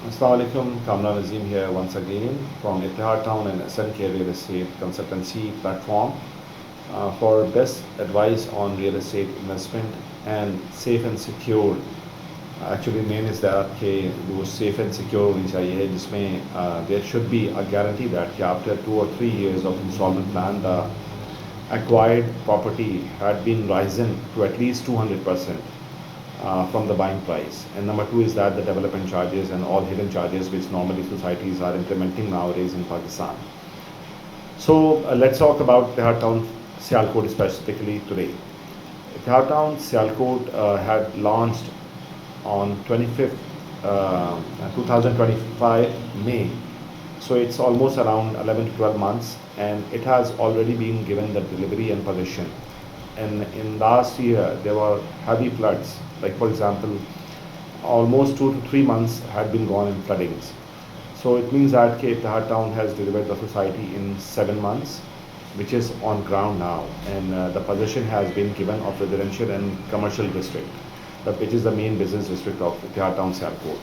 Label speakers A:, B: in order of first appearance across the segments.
A: Assalamu alaikum, Kamran Azim here once again from Ittihad Town and SNK Real Estate Consultancy platform for best advice on real estate investment and safe and secure. Actually main is that کہ وہ safe and secure ہونی چاہیے جس میں there should be a guarantee that کہ after 2 or 3 years of installment plan the acquired property had been risen to at least 200% from the buying price. And number two is that the development charges and all hidden charges which normally societies are implementing nowadays in Pakistan. So let's talk about Ittihad Town Sialkot specifically today. Ittihad Town Sialkot had launched on 25th 2025 May. So it's almost around 11 to 12 months and it has already been given the delivery and possession. And in last year there were heavy floods, like for example almost 2 to 3 months had been gone in floodings. So it means that Ittihad Town has delivered the society in 7 months, which is on ground now, and the possession has been given of residential and commercial district, which is the main business district of Ittihad Town Sialkot.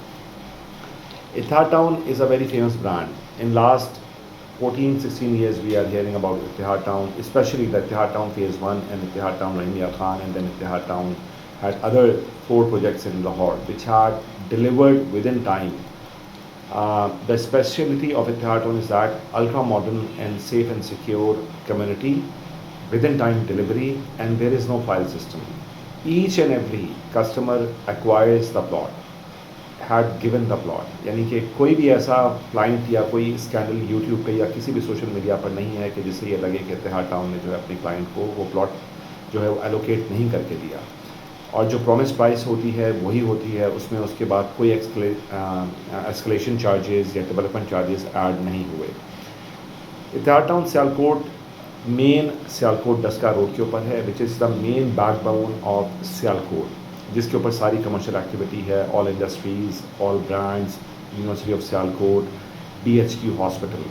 A: Ittihad Town is a very famous brand. In last 14-16 years we are hearing about Ittihad Town, especially the Ittihad Town Phase 1 and Ittihad Town Rahim Yar Khan, and then Ittihad Town had other 4 projects in Lahore which had delivered within time. The speciality of Ittihad Town is that ultra modern and safe and secure community, within time delivery, and there is no file system. Each and every customer acquires the plot, had given the plot. یعنی کہ کوئی بھی ایسا client یا کوئی scandal YouTube پہ یا کسی بھی سوشل میڈیا پر نہیں ہے کہ جس سے یہ لگے کہ Ittihad Town نے جو ہے اپنی کلائنٹ کو وہ پلاٹ جو ہے وہ ایلوکیٹ نہیں کر کے دیا، اور جو پرومس پرائس ہوتی ہے وہی ہوتی ہے، اس میں اس کے بعد کوئی ایسکلیشن چارجز یا ڈیولپمنٹ چارجز ایڈ نہیں ہوئے. Ittihad Town Sialkot main Sialkot Daska road کے اوپر ہے، which is the main backbone of Sialkot, جس کے اوپر ساری کمرشل ایکٹیویٹی ہے، all industries, all brands, university of Sialkot, BHQ hospital,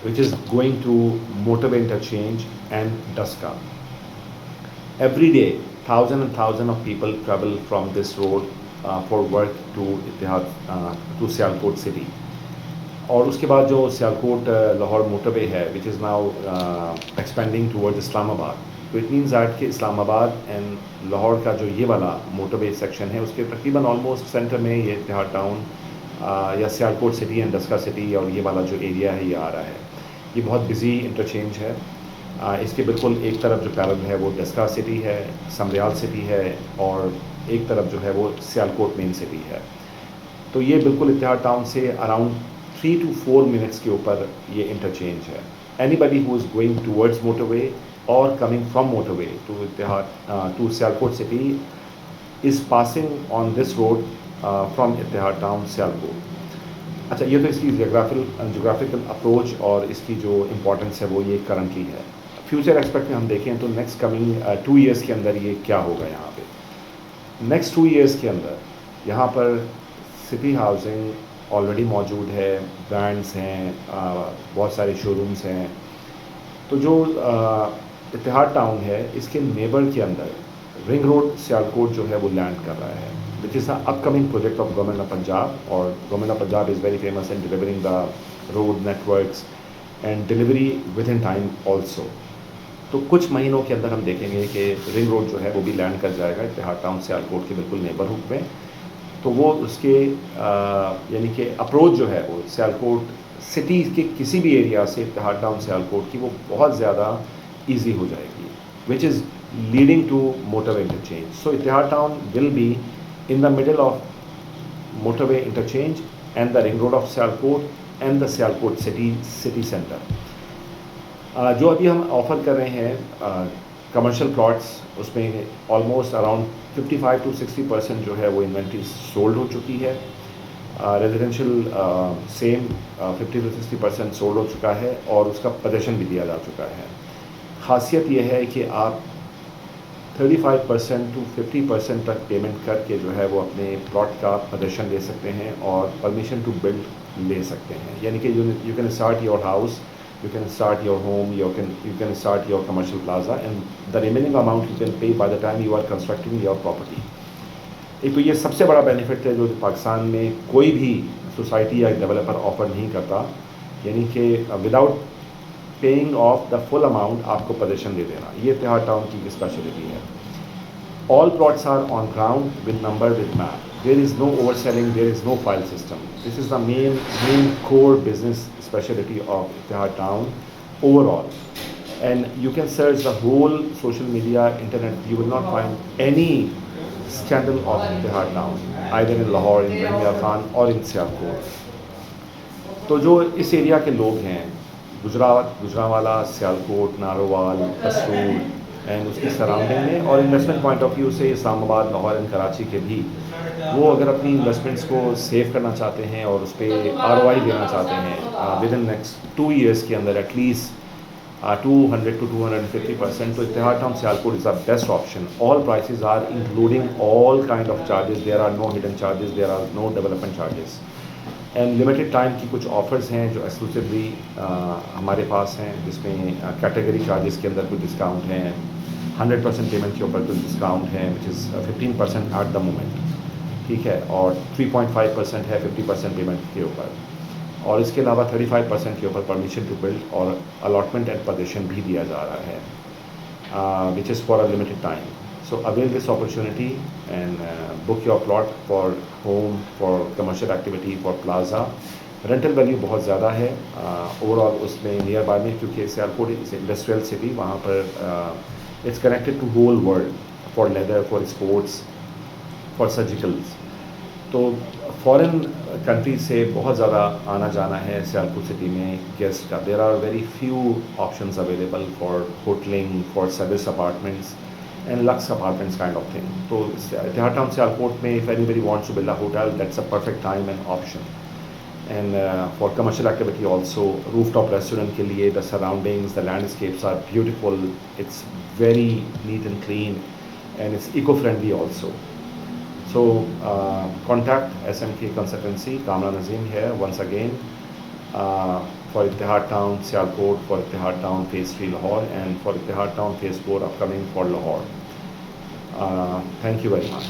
A: which is going to motorway interchange and Daska. Every day thousand and thousand of people travel from this road for work to to Sialkot city. اور اس کے بعد جو Sialkot Lahore motor وے ہے which is now expanding toward اسلام آباد، تو it means that کہ اسلام آباد and Lahore کا جو یہ والا موٹر وے سیکشن ہے اس کے تقریباً آلموسٹ سینٹر میں یہ Ittihad ٹاؤن یا Sialkot city and Daska city اور یہ والا جو ایریا ہے یہ آ رہا ہے. یہ بہت بزی انٹرچینج ہے. اس کے بالکل ایک طرف جو پیرل ہے وہ ڈسکا سٹی ہے، سمریال سٹی ہے، اور ایک طرف جو ہے وہ سیالکوٹ مین سٹی ہے. تو یہ بالکل Ittihad ٹاؤن سے اراؤنڈ 3 to 4 minutes کے اوپر یہ انٹرچینج ہے. Anybody who is going towards motorway اور coming from motorway to Sialkot city is passing on this road from Ittihad town Sialkot. اچھا، یہ تو اس کی جغرافیکل اپروچ اور اس کی جو امپورٹنس ہے وہ یہ کرنٹلی ہے. فیوچر ایکسپیکٹ میں ہم دیکھیں تو نیکسٹ کمنگ 2 years کے اندر یہ کیا ہوگا. یہاں پہ نیکسٹ 2 years کے اندر یہاں پر سٹی ہاؤسنگ آلریڈی موجود ہے، برانڈس ہیں، بہت سارے شو رومس ہیں. تو جو Ittihad ٹاؤن ہے اس کے نیبر کے اندر رنگ روڈ سیالکوٹ جو ہے وہ لینڈ کر رہا ہے، which is the upcoming project of government of Punjab. اور government of Punjab is very famous in delivering the road networks and delivery with in time also. تو کچھ مہینوں کے اندر ہم دیکھیں گے کہ رنگ روڈ جو ہے وہ بھی لینڈ کر جائے گا Ittihad ٹاؤن سیالکوٹ کے بالکل نیبرہڈ میں. تو وہ اس کے یعنی کہ اپروچ جو ہے وہ سیالکوٹ سٹی کے کسی بھی ایریا سے Ittihad ٹاؤن سیالکوٹ کی وہ بہت زیادہ ایزی ہو جائے گی، which is leading to motorway interchange. So Ittihad town will be in the middle of motorway interchange and the ring road of Sialkot and the Sialkot city center. جو ابھی ہم آفر کر رہے ہیں commercial plots, اس میں almost around 55 to 60% جو ہے وہ انوینٹری سولڈ ہو چکی ہے. ریزیڈینشیل سیم 50 to 60% سولڈ ہو چکا ہے اور اس کا پوزیشن بھی دیا جا چکا ہے. خاصیت یہ ہے کہ آپ 35% to 50% تک پیمنٹ کر کے جو ہے وہ اپنے پلاٹ کا پوزیشن لے سکتے ہیں اور پرمیشن ٹو بلڈ لے سکتے ہیں. یعنی کہ you can start your house, you can start your home, you can start your commercial plaza, and the remaining amount you can pay by the time you are constructing your property. ایک تو یہ سب سے بڑا benefit ہے جو پاکستان میں کوئی بھی سوسائٹی یا ڈیولپر آفر نہیں کرتا، یعنی کہ without paying of the full amount آپ کو پوزیشن دے دینا. یہ اتحاد ٹاؤن کی اسپیشلٹی ہے. All plots are on ground with number with map. There is no overselling, there is no file system. This is the main core business specialty of Ittihad Town overall. And you can search the whole social media, internet, you will not find any scandal of Ittihad Town, either in Lahore, in Mehmia Khan or in Sialkot. تو جو اس area کے لوگ ہیں، گجرانوالا، سیالکوٹ، نارووال، قصور and اس کی surrounding میں، اور investment point of view سے اسلام آباد، لاہور اینڈ کراچی کے بھی، وہ اگر اپنی انویسٹمنٹس کو سیو کرنا چاہتے ہیں اور اس پہ ROI دینا چاہتے ہیں ود ان نیکسٹ 2 years کے اندر ایٹ لیسٹ 200 to 250%, تو Ittehad town Sialkot is the best option. All prices are including all kind of charges, there are no hidden charges, there are no development charges. And limited time کی کچھ offers ہیں جو exclusively ہمارے پاس ہیں، جس میں category charges کے اندر کچھ ڈسکاؤنٹ ہیں، 100% پیمنٹ کے اوپر کچھ ڈسکاؤنٹ ہیں وچ از 15% ایٹ دا مومنٹ، ٹھیک ہے، اور 3.5% ہے 50% پیمنٹ کے اوپر، اور اس کے علاوہ 35% کے اوپر پرمیشن ٹو بلڈ اور الاٹمنٹ اینڈ پوزیشن بھی دیا جا رہا ہے which is for a limited time. So avail this opportunity and book your plot for home, for commercial activity, for plaza. Rental value بہت زیادہ ہے اوور آل اس میں نیئر بائی میں، کیونکہ سیالکوٹ از انڈسٹریل سٹی، وہاں پر it's connected to whole world for leather, for sports, for surgicals. تو foreign country سے بہت زیادہ آنا جانا ہے سیالکوٹ سٹی میں گیسٹ کا. There are very few options available for hoteling, for service apartments and Lux apartments kind of thing. So Ittihad Town Sialkot mein, if anybody wants to build a hotel, that's a perfect time and option. And for commercial activity also, rooftop restaurant ke liye, the surroundings, the landscapes are beautiful, it's very neat and clean, and it's eco-friendly also. So contact SMK Consultancy, Kamran Nazim here once again, for Ittihad Town Sialkot, for Ittihad Town Phase 3 Lahore, and for Ittihad Town Phase 4 upcoming for Lahore. Thank you very much.